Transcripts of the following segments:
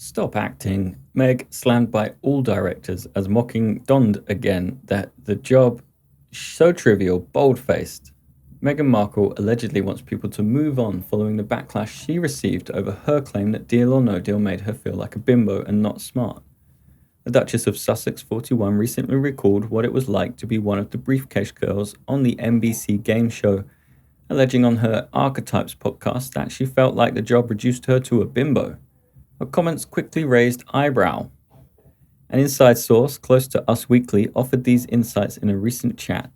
Stop acting. Meg slammed by all directors as mocking DOND again that the job so trivial, bold-faced. Meghan Markle allegedly wants people to move on following the backlash she received over her claim that Deal or No Deal made her feel like a bimbo and not smart. The Duchess of Sussex, 41, recently recalled what it was like to be one of the briefcase girls on the NBC game show, alleging on her Archetypes podcast that she felt like the job reduced her to a bimbo. Her comments quickly raised eyebrow. An inside source close to Us Weekly offered these insights in a recent chat.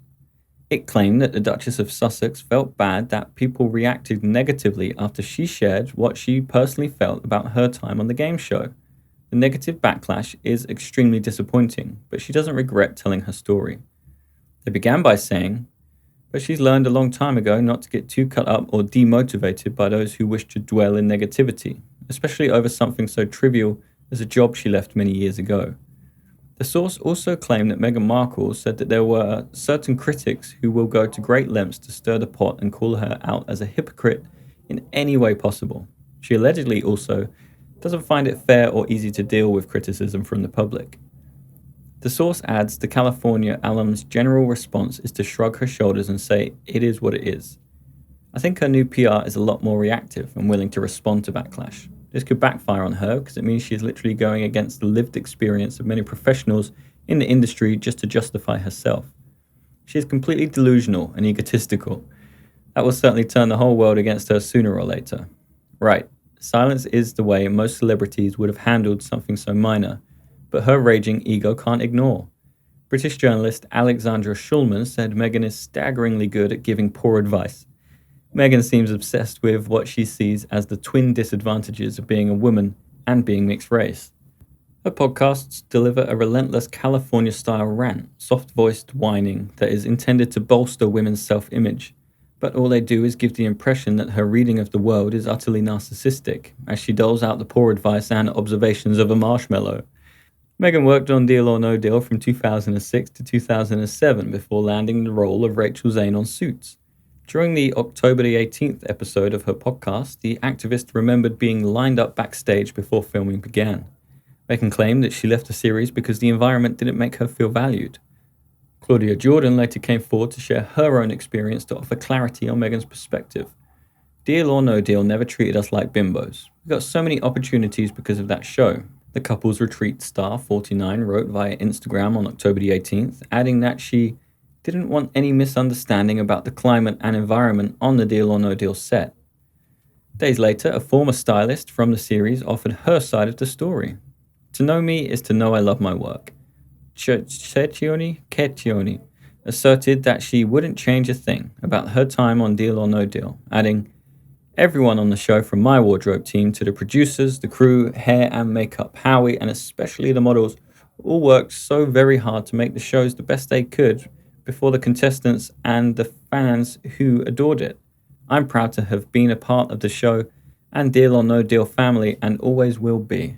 It claimed that the Duchess of Sussex felt bad that people reacted negatively after she shared what she personally felt about her time on the game show. The negative backlash is extremely disappointing, but she doesn't regret telling her story. They began by saying, but she's learned a long time ago not to get too cut up or demotivated by those who wish to dwell in negativity, especially over something so trivial as a job she left many years ago. The source also claimed that Meghan Markle said that there were certain critics who will go to great lengths to stir the pot and call her out as a hypocrite in any way possible. She allegedly also doesn't find it fair or easy to deal with criticism from the public. The source adds the California alum's general response is to shrug her shoulders and say, it is what it is. I think her new PR is a lot more reactive and willing to respond to backlash. This could backfire on her because it means she's literally going against the lived experience of many professionals in the industry just to justify herself. She is completely delusional and egotistical. That will certainly turn the whole world against her sooner or later. Right, silence is the way most celebrities would have handled something so minor, but her raging ego can't ignore. British journalist Alexandra Schulman said Meghan is staggeringly good at giving poor advice. Meghan seems obsessed with what she sees as the twin disadvantages of being a woman and being mixed race. Her podcasts deliver a relentless California-style rant, soft-voiced whining that is intended to bolster women's self-image. But all they do is give the impression that her reading of the world is utterly narcissistic, as she doles out the poor advice and observations of a marshmallow. Meghan worked on Deal or No Deal from 2006 to 2007 before landing the role of Rachel Zane on Suits. During the October the 18th episode of her podcast, the activist remembered being lined up backstage before filming began. Meghan claimed that she left the series because the environment didn't make her feel valued. Claudia Jordan later came forward to share her own experience to offer clarity on Meghan's perspective. Deal or No Deal never treated us like bimbos. We got so many opportunities because of that show. The couple's retreat star, 49, wrote via Instagram on October the 18th, adding that she didn't want any misunderstanding about the climate and environment on the Deal or No Deal set. Days later, a former stylist from the series offered her side of the story. To know me is to know I love my work. Chettioni asserted that she wouldn't change a thing about her time on Deal or No Deal, adding, everyone on the show from my wardrobe team to the producers, the crew, hair and makeup, Howie, and especially the models, all worked so very hard to make the shows the best they could before the contestants and the fans who adored it. I'm proud to have been a part of the show and Deal or No Deal family and always will be.